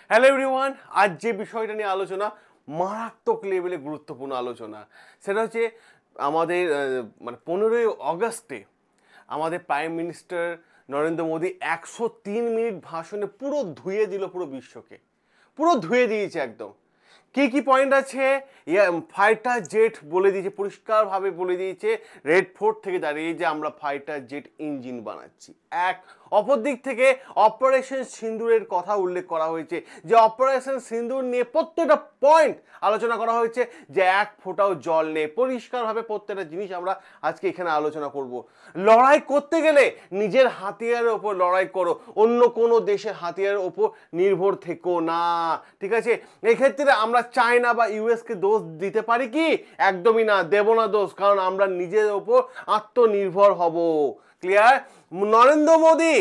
Hello everyone, আজ যে বিষয়টা নিয়ে আলোচনা মারাত্মক লেভেলে গুরুত্বপূর্ণ আলোচনা, সেটা হচ্ছে আমাদের 15ই অগাস্টে আমাদের prime minister Narendra Modi 103 minute ভাষণে পুরো ধুয়ে দিল পুরো বিশ্বকে, পুরো ধুয়ে দিয়েছে একদম। কি কি পয়েন্ট আছে? ফাইটার জেট বলে দিয়েছে, পরিষ্কারভাবে বলে দিয়েছে রেড ফোর্ট থেকে দাঁড়িয়ে যে আমরা ফাইটার জেট ইঞ্জিন বানাচ্ছি। এক অপর দিক থেকে অপারেশন সিন্দুরের কথা উল্লেখ করা হয়েছে, যে অপারেশন সিন্দুর নিয়ে প্রত্যেকটা পয়েন্ট আলোচনা করা হয়েছে, যে এক ফোঁটাও জল নেই। পরিষ্কারভাবে প্রত্যেকটা জিনিস আমরা আজকে এখানে আলোচনা করব। লড়াই করতে গেলে নিজের হাতিয়ারের ওপর লড়াই করো, অন্য কোনো দেশের হাতিয়ারের ওপর নির্ভর থেকো না, ঠিক আছে? এক্ষেত্রে আমরা চায়না বা ইউএসকে দোষ দিতে পারি কি? একদমই না, দেব না দোষ, কারণ আমরা নিজের ওপর আত্মনির্ভর হব। ক্লিয়ার? নরেন্দ্র মোদী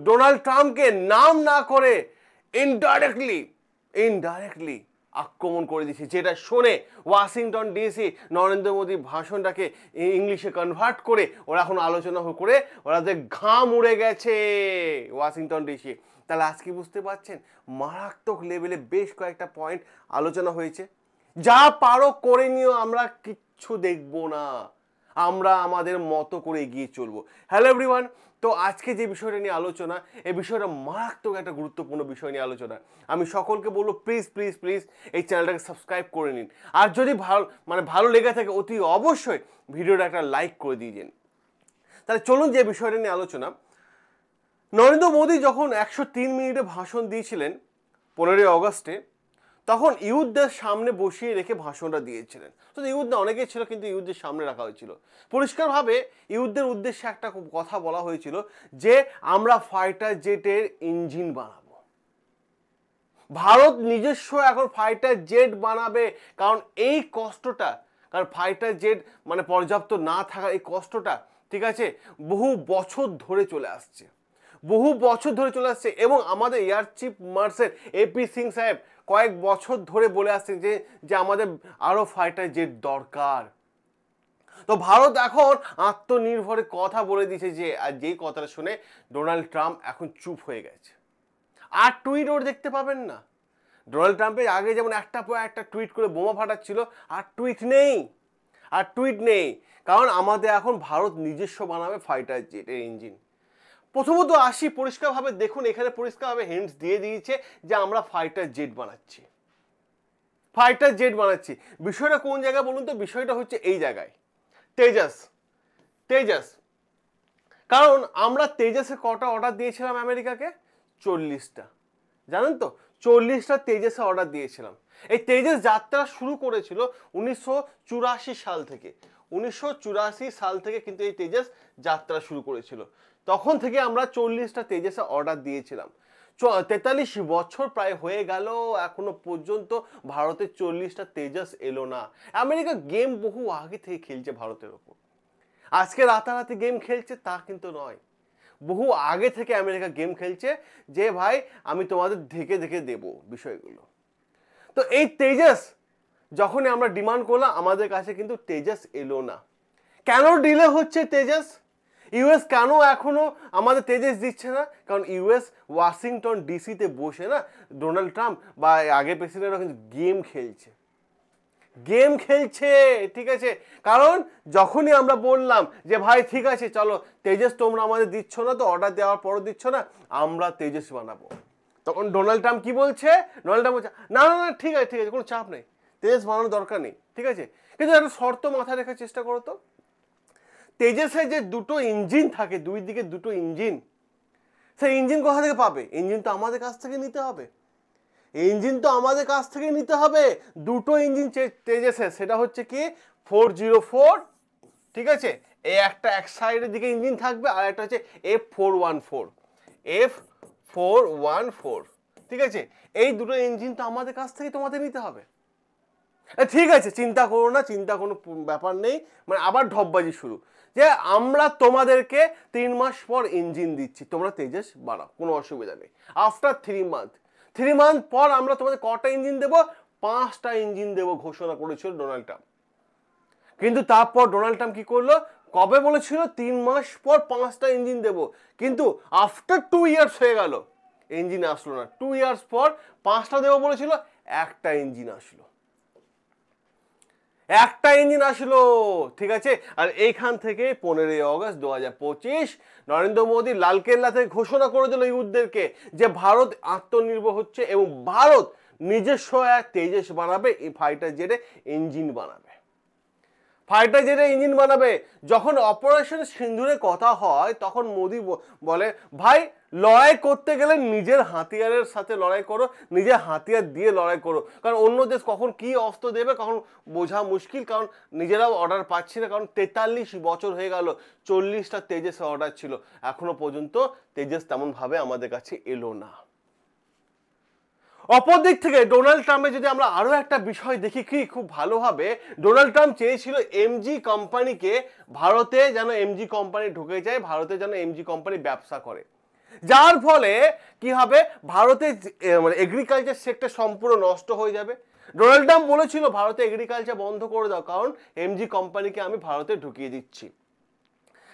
ডোনাল্ড ট্রাম্পকে নাম না করে ইনডাইরেক্টলি আক্রমণ করে দিয়েছে, যেটা শুনে ওয়াশিংটন ডিসি নরেন্দ্র মোদীর ভাষণটাকে ইংলিশে কনভার্ট করে ওরা এখন আলোচনা করে ওরাদের ঘাম উড়ে গেছে ওয়াশিংটন ডিসি। তাহলে আজকে বুঝতে পারছেন মারাত্মক লেভেলে বেশ কয়েকটা পয়েন্ট আলোচনা হয়েছে। যা পারো করে নিও, আমরা কিচ্ছু দেখব না, আমরা আমাদের মতো করে এগিয়ে চলবো। হ্যালো এভরিওয়ান, তো আজকে যে বিষয়টা নিয়ে আলোচনা, এই বিষয়টা মারাত্মক একটা গুরুত্বপূর্ণ বিষয় নিয়ে আলোচনা। আমি সকলকে বলবো প্লিজ প্লিজ প্লিজ এই চ্যানেলটাকে সাবস্ক্রাইব করে নিন, আর যদি ভালো লেগে থাকে অতি অবশ্যই ভিডিওটা একটা লাইক করে দিয়েছেন। তাহলে চলুন যে বিষয়টা নিয়ে আলোচনা। নরেন্দ্র মোদী যখন 103 মিনিটে ভাষণ দিয়েছিলেন 15ই অগাস্টে, তখন ইউথদের সামনে বসিয়ে রেখে ভাষণটা দিয়েছিলেন। তো ইউথ অনেকেই ছিল, কিন্তু ইউথদের সামনে রাখা হয়েছিল। পরিষ্কারভাবে ইউথদের উদ্দেশ্যে একটা কথা বলা হয়েছিল যে আমরা ফাইটার জেটের ইঞ্জিন বানাবো। ভারত নিজস্ব এখন ফাইটার জেট বানাবে, কারণ এই কষ্টটা, কারণ ফাইটার জেট পর্যাপ্ত না থাকার এই কষ্টটা, ঠিক আছে, বহু বছর ধরে চলে আসছে, এবং আমাদের air chief marshal A P Singh সাহেব কয়েক বছর ধরে বলে আসছেন যে আমাদের আরো ফাইটার জেট দরকার। তো ভারত এখন আত্মনির্ভরের কথা বলে দিয়েছে, যে আর যেই কথাটা শুনে ডোনাল্ড ট্রাম্প এখন চুপ হয়ে গেছে, আর টুইট ওর দেখতে পাবেন না। ডোনাল্ড ট্রাম্পের আগে যেমন একটা পর একটা টুইট করে বোমা ফাটাচ্ছিল, আর টুইট নেই, কারণ আমাদের এখন ভারত নিজস্ব বানাবে ফাইটার জেটের ইঞ্জিন। প্রথমত আসি পরিষ্কারভাবে, দেখুন এখানে পরিষ্কারভাবে হিন্টস দিয়ে দিয়েছে যে আমরা ফাইটার জেট বানাচ্ছি। বিষয়টা কোন জায়গায় বলুন তো? বিষয়টা হচ্ছে এই জায়গায়, তেজাস। কারণ আমরা তেজাসের কটা অর্ডার দিয়েছিলাম আমেরিকাকে? 40টা। জানেন তো, 40টা তেজাসে অর্ডার দিয়েছিলাম। এই তেজাস যাত্রা শুরু করেছিল 1984 সাল থেকে। 1984 সাল থেকে কিন্তু এই তেজাস যাত্রা শুরু করেছিল। তখন থেকে আমরা 40টা তেজাসে অর্ডার দিয়েছিলাম। 43 বছর প্রায় হয়ে গেল, এখনো পর্যন্ত ভারতের 40টা তেজাস এলো না। আমেরিকা গেম বহু আগে থেকে খেলছে ভারতের ওপর, আজকে রাতারাতি গেম খেলছে তা কিন্তু নয়। বহু আগে থেকে আমেরিকা গেম খেলছে যে ভাই আমি তোমাদের দেখে দেখে দেব বিষয়গুলো। তো এই তেজাস যখনই আমরা ডিমান্ড করলাম, আমাদের কাছে কিন্তু তেজাস এলো না। কেন ডিলে হচ্ছে তেজাস? ইউএস কেন এখনো আমাদের তেজাস দিচ্ছে না? কারণ ইউএস ওয়াশিংটন ডিসিতে বসে না ডোনাল্ড ট্রাম্প বা আগের প্রেসিডেন্টরা কিন্তু গেম খেলছে, ঠিক আছে? কারণ যখনই আমরা বললাম যে ভাই ঠিক আছে চলো তেজাস তোমরা আমাদের দিচ্ছ না, তো অর্ডার দেওয়ার পরও দিচ্ছ না, আমরা তেজাস বানাবো, তখন ডোনাল্ড ট্রাম্প কি বলছে? ডোনাল্ড ট্রাম্প বলছে না না না ঠিক আছে কোনো চাপ নেই, তেজাস বানানোর দরকার নেই, ঠিক আছে? কিন্তু একটা শর্ত মাথায় রাখার চেষ্টা করো তো, তেজাসে যে দুটো ইঞ্জিন থাকে, দুই দিকে দুটো ইঞ্জিন, সেই ইঞ্জিন কোথা থেকে পাবে? ইঞ্জিন তো আমাদের কাছ থেকে নিতে হবে। দুটো ইঞ্জিন তেজাসে, সেটা হচ্ছে কি 404, ঠিক আছে? এই একটা এক সাইডের দিকে ইঞ্জিন থাকবে, আর একটা হচ্ছে F414, ঠিক আছে? এই দুটো ইঞ্জিন তো আমাদের কাছ থেকে তোমাদের নিতে হবে। ঠিক আছে, চিন্তা করো না, চিন্তা কোনো ব্যাপার নেই। আবার ঢপবাজি শুরু, যে আমরা তোমাদেরকে 3 মাস পর ইঞ্জিন দিচ্ছি, তোমরা তেজাস বানাও, কোনো অসুবিধা নেই। আফটার 3 মান্থ পর আমরা তোমাদের কটা ইঞ্জিন দেবো? 5টা ইঞ্জিন দেবো ঘোষণা করেছিল ডোনাল্ড ট্রাম্প। কিন্তু তারপর ডোনাল্ড ট্রাম্প কি করলো? কবে বলেছিল 3 মাস পর 5টা ইঞ্জিন দেবো, কিন্তু আফটার 2 ইয়ার্স হয়ে গেল, ইঞ্জিন আসলো না। 2 ইয়ার্স পর 5টা দেবো বলেছিল, একটা ইঞ্জিন আসলো, একটা ইঞ্জিন আসলো, ঠিক আছে। আর এইখান থেকে 15ই অগস্ট 2025 নরেন্দ্র মোদী লালকেল্লা থেকে ঘোষণা করে দিল ইউথদেরকে যে ভারত আত্মনির্ভর হচ্ছে এবং ভারত নিজস্ব এক তেজস বানাবে, এই ফাইটার জেটে ইঞ্জিন বানাবে, ফাইটার জেটে ইঞ্জিন বানাবে। যখন অপারেশন সিন্দুরের কথা হয় তখন মোদি বলে ভাই লড়াই করতে গেলে নিজের হাতিয়ারের সাথে লড়াই করো, নিজের হাতিয়ার দিয়ে লড়াই করো, কারণ অন্য দেশ কখন কি অস্ত্র দেবে কখন বোঝা মুশকিল, কারণ নিজেরাও অর্ডার পাচ্ছি না, কারণ 43 বছর হয়ে গেল 40টা তেজসের অর্ডার ছিল, এখনো পর্যন্ত তেজস তেমনভাবে আমাদের কাছে এলো না। অপরদিক থেকে ডোনাল্ড ট্রাম্পের যদি আমরা আরো একটা বিষয় দেখি কি খুব ভালোভাবে, ডোনাল্ড ট্রাম্প চেয়েছিল এমজি কোম্পানিকে ভারতে যেন এমজি কোম্পানি ঢুকে যায়, ভারতে যেন এমজি কোম্পানি ব্যবসা করে, যার ফলে কি হবে ভারতে মানে এগ্রিকালচার সেক্টর সম্পূর্ণ নষ্ট হয়ে যাবে। ডোনাল্ড ট্রাম্প বলেছিল ভারতে এগ্রিকালচার বন্ধ করে দাও, কারণ এমজি কোম্পানিকে আমি ভারতে ঢুকিয়ে দিচ্ছি।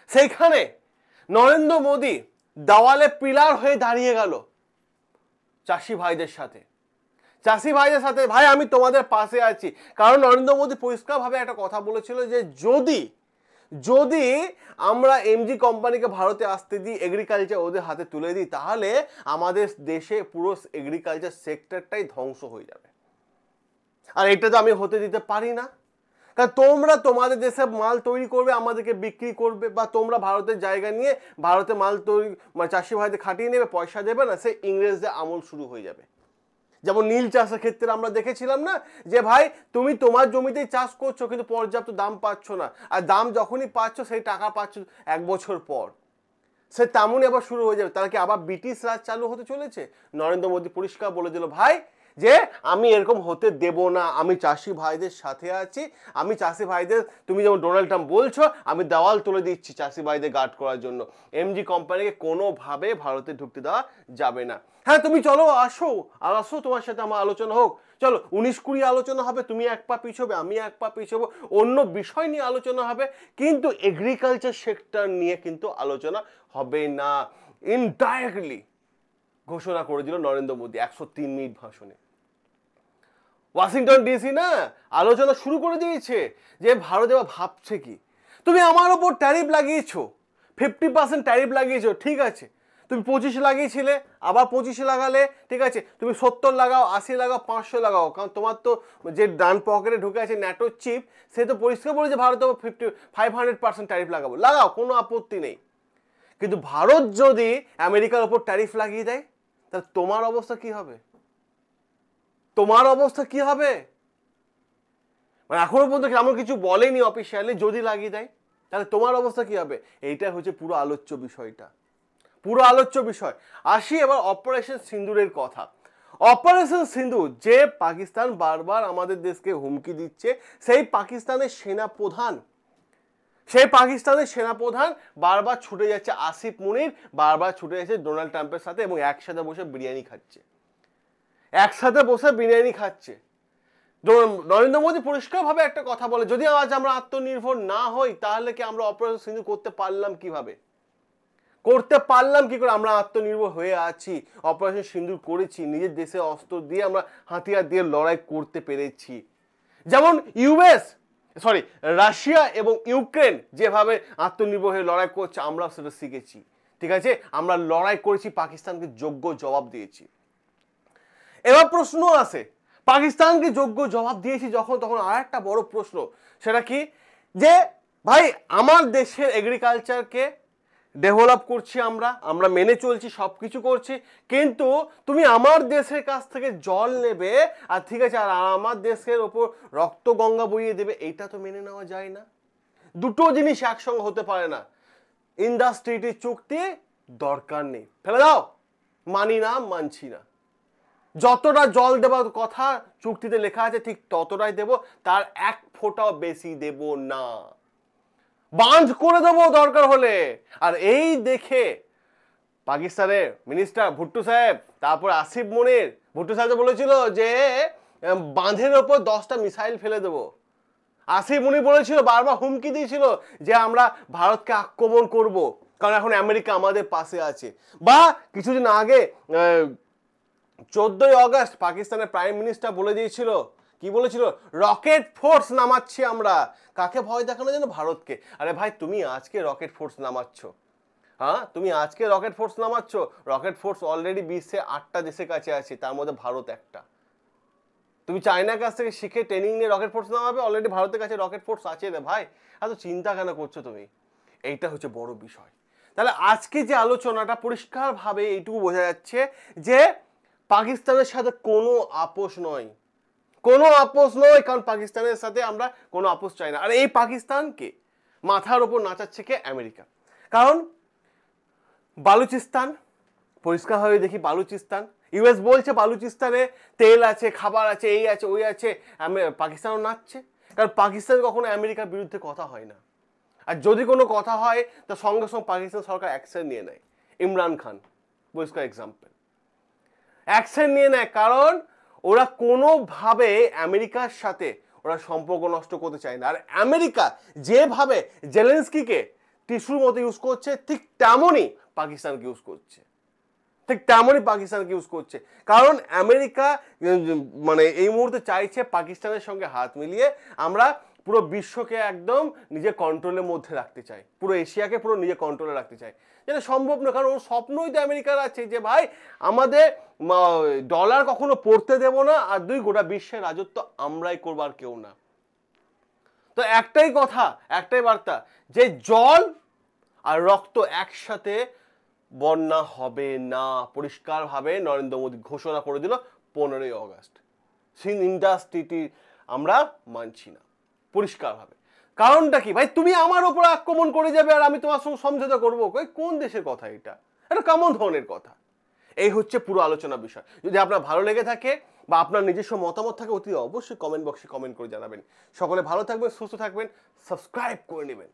সেইখানে নরেন্দ্র মোদী দেওয়ালে পিলার হয়ে দাঁড়িয়ে গেল চাষি ভাইদের সাথে, চাষি ভাইদের সাথে, ভাই আমি তোমাদের পাশে আছি। কারণ নরেন্দ্র মোদী পরিষ্কারভাবে একটা কথা বলেছিল যে যদি যদি আমরা এমজি কোম্পানিকে ভারতে আসতে দিই, এগ্রিকালচার ওদের হাতে তুলে দিই, তাহলে আমাদের দেশে পুরো এগ্রিকালচার সেক্টরটাই ধ্বংস হয়ে যাবে। আর এটা তো আমি হতে দিতে পারি না, কারণ তোমরা তোমাদের দেশে মাল তৈরি করবে, আমাদেরকে বিক্রি করবে, বা তোমরা ভারতের জায়গা নিয়ে ভারতে মাল তৈরি মানে চাষি ভাইদের খাটিয়ে নেবে, পয়সা দেবে না, সে ইংরেজদের আমল শুরু হয়ে যাবে। যেমন নীল চাষের ক্ষেত্রে আমরা দেখেছিলাম না যে ভাই তুমি তোমার জমিতেই চাষ করছো কিন্তু পর্যাপ্ত দাম পাচ্ছ না, আর দাম যখনই পাচ্ছ সেই টাকা পাচ্ছ 1 বছর পর, সে তেমনই আবার শুরু হয়ে যাবে। তাহলে কি আবার ব্রিটিশ রাজ চালু হতে চলেছে? নরেন্দ্র মোদী পরিষ্কার বলে দিল ভাই যে আমি এরকম হতে দেব না, আমি চাষি ভাইদের সাথে আছি, আমি চাষি ভাইদের, তুমি যেমন ডোনাল্ড ট্রাম্প বলছো, আমি দেওয়াল তুলে দিচ্ছি চাষি ভাইদের গার্ড করার জন্য, এমজি কোম্পানিকে কোনোভাবে ভারতে ঢুকতে দেওয়া যাবে না। হ্যাঁ তুমি চলো আসো, আর আসো তোমার সাথে আমার আলোচনা হোক, চলো 19-20 আলোচনা হবে, তুমি এক পা পিছবে আমি এক পা পিছবো, অন্য বিষয় নিয়ে আলোচনা হবে, কিন্তু এগ্রিকালচার সেক্টর নিয়ে কিন্তু আলোচনা হবে না। ইনডাইরেক্টলি ঘোষণা করে দিল নরেন্দ্র মোদী 103 মিনিট ভাষণে। ওয়াশিংটন ডিসি না আলোচনা শুরু করে দিয়েছে যে ভারত এবার ভাবছে কি, তুমি আমার ওপর ট্যারিফ লাগিয়েছো, 50% ট্যারিফ লাগিয়েছো, ঠিক আছে, তুমি 25 লাগিয়েছিলে আবার 25 লাগালে, ঠিক আছে, তুমি 70 লাগাও, 80 লাগাও, 500 লাগাও, কারণ তোমার তো যে ডান পকেটে ঢুকে আছে ন্যাটোর চিপ, সে তো পরিষ্কার বলেছে ভারত 500% ট্যারিফ লাগাবো, লাগাও, কোনো আপত্তি নেই। কিন্তু ভারত যদি আমেরিকার ওপর ট্যারিফ লাগিয়ে দেয় তাহলে তোমার অবস্থা কি হবে? তোমার অবস্থা কি হবে? মানে এখনো পর্যন্ত এমন কিছু বলেনি অফিসিয়ালি, যদি লাগিয়ে দেয় তাহলে তোমার অবস্থা কি হবে? এইটা হচ্ছে পুরো আলোচ্য বিষয়টা, পুরো আলোচ্য বিষয়। আসি এবার অপারেশন সিন্দুরের কথা। অপারেশন সিন্দুর যে পাকিস্তান বারবার আমাদের দেশকে হুমকি দিচ্ছে, সেই পাকিস্তানের সেনাপ্রধান বারবার ছুটে যাচ্ছে আসিফ মুনির, বারবার ছুটে যাচ্ছে ডোনাল্ড ট্রাম্পের সাথে, এবং একসাথে বসে বিরিয়ানি খাচ্ছে, নরেন্দ্র মোদী পরিষ্কারভাবে একটা কথা বলে, যদি আজ আমরা আত্মনির্ভর না হই তাহলে কি আমরা অপারেশন সিন্দুর করতে পারলাম কিভাবে? আমরা আত্মনির্ভর হয়ে আছি, অপারেশন সিন্দুর করেছি, নিজের দেশে অস্ত্র দিয়ে আমরা হাতিয়ার দিয়ে লড়াই করতে পেরেছি। যেমন রাশিয়া এবং ইউক্রেন যেভাবে আত্মনির্ভর হয়ে লড়াই করছে, আমরা সেটা শিখেছি, ঠিক আছে, আমরা লড়াই করেছি, পাকিস্তানকে যোগ্য জবাব দিয়েছি। এবার প্রশ্ন আসে, পাকিস্তানকে যোগ্য জবাব দিয়েছি যখন, তখন আর একটা বড় প্রশ্ন, সেটা কি যে ভাই আমার দেশের এগ্রিকালচারকে ডেভেলপ করছি, আমরা মেনে চলছি, সবকিছু করছি, কিন্তু তুমি আমার দেশের কাছ থেকে জল নেবে আর ঠিক আছে, আর আমার দেশের ওপর রক্ত গঙ্গা বইয়ে দেবে, এইটা তো মেনে নেওয়া যায় না। দুটো জিনিস একসঙ্গে হতে পারে না। ইন্ডাস্ট্রিটি চুক্তি দরকার নেই, ফেলে দাও, মানছি না। যতটা জল দেওয়ার কথা চুক্তিতে লেখা আছে ঠিক ততটাই দেব, তার 1 ফোঁটাও বেশি দেব না, বাঁধ করে দেবো দরকার হলে। আর এই দেখে পাকিস্তানের মিনিস্টার ভুট্টো সাহেব, তারপর আসিফ মুনির, ভুট্টো সাহেব বলেছিল যে বাঁধের ওপর 10টা মিসাইল ফেলে দেবো। আসিফ মুনির বলেছিল, বারবার হুমকি দিয়েছিল যে আমরা ভারতকে আক্রমণ করব। কারণ এখন আমেরিকা আমাদের পাশে আছে। বা কিছুদিন আগে 14ই অগস্ট পাকিস্তানের প্রাইম মিনিস্টার বলে দিয়েছিল, কি বলেছিল, রকেট ফোর্স নামাচ্ছি আমরা। কাকে ভয় দেখানো যেন? ভারতকে। আরে ভাই, তুমি আজকে রকেট ফোর্স নামাচ্ছ, হ্যাঁ তুমি আজকে রকেট ফোর্স নামাচ্ছ, রকেট ফোর্স অলরেডি বিশ্বে 8টা দেশের কাছে আছে, তার মধ্যে ভারত একটা। তুমি চায়নার কাছ থেকে শিখে ট্রেনিং নিয়ে রকেট ফোর্স নামাবে, অলরেডি ভারতের কাছে রকেট ফোর্স আছে রে ভাই। এত চিন্তা কেন করছো তুমি? এইটা হচ্ছে বড় বিষয়। তাহলে আজকে যে আলোচনাটা পরিষ্কারভাবে এইটুকু বোঝা যাচ্ছে যে পাকিস্তানের সাথে কোনো আপোষ নয়, কোনো আপোষ নয়, কারণ পাকিস্তানের সাথে আমরা কোনো আপোষ চাই না। আর এই পাকিস্তানকে মাথার ওপর নাচাচ্ছে কে? আমেরিকা। কারণ বালুচিস্তান, পরিষ্কারভাবে দেখি বালুচিস্তান, ইউএস বলছে বালুচিস্তানে তেল আছে, খাবার আছে, এই আছে, ওই আছে, পাকিস্তানও নাচছে। কারণ পাকিস্তান কখনো আমেরিকার বিরুদ্ধে কথা হয় না, আর যদি কোনো কথা হয় তো সঙ্গে সঙ্গে পাকিস্তান সরকার অ্যাকশন নিয়ে নেয়। ইমরান খান পরিষ্কার এক্সাম্পল, অ্যাকশন নিয়ে নেয়, কারণ ওরা কোনোভাবে আমেরিকার সাথে ওরা সম্পর্ক নষ্ট করতে চায় না। আর আমেরিকা যেভাবে জেলেনস্কিকে টিস্যুর মতো ইউজ করছে, ঠিক তেমনই পাকিস্তানকে ইউজ করছে, ঠিক তেমনই পাকিস্তানকে ইউজ করছে। কারণ আমেরিকা মানে এই মুহূর্তে চাইছে পাকিস্তানের সঙ্গে হাত মিলিয়ে আমরা পুরো বিশ্বকে একদম নিজের কন্ট্রোলের মধ্যে রাখতে চাই, পুরো এশিয়াকে পুরো নিজের কন্ট্রোলে রাখতে চাই, যেটা সম্ভব না। কারণ ওর স্বপ্নই তো আমেরিকার আছে যে ভাই আমাদের ডলার কখনো পড়তে দেব না, আর দুই গোটা বিশ্বের রাজত্ব আমরাই করবো, আর কেউ না। তো একটাই কথা, একটাই বার্তা, যে জল আর রক্ত একসাথে বন্যা হবে না, পরিষ্কারভাবে নরেন্দ্র মোদী ঘোষণা করে দিল 15ই অগস্ট। সিন ইন্ডাস্ট্রিটি আমরা মানছি না, পরিষ্কারভাবে। কারণটা কি ভাই? তুমি আমার উপর আক্রমণ করে যাবে আর আমি তোমার সঙ্গে সমঝোতা করবো? কোন দেশের কথা এটা? এটা কেমন ধরনের কথা? এই হচ্ছে পুরো আলোচনা বিষয়। যদি আপনার ভালো লেগে থাকে বা আপনার নিজস্ব মতামত থাকে, অতি অবশ্যই কমেন্ট বক্সে কমেন্ট করে জানাবেন। সকলে ভালো থাকবেন, সুস্থ থাকবেন, সাবস্ক্রাইব করে নেবেন।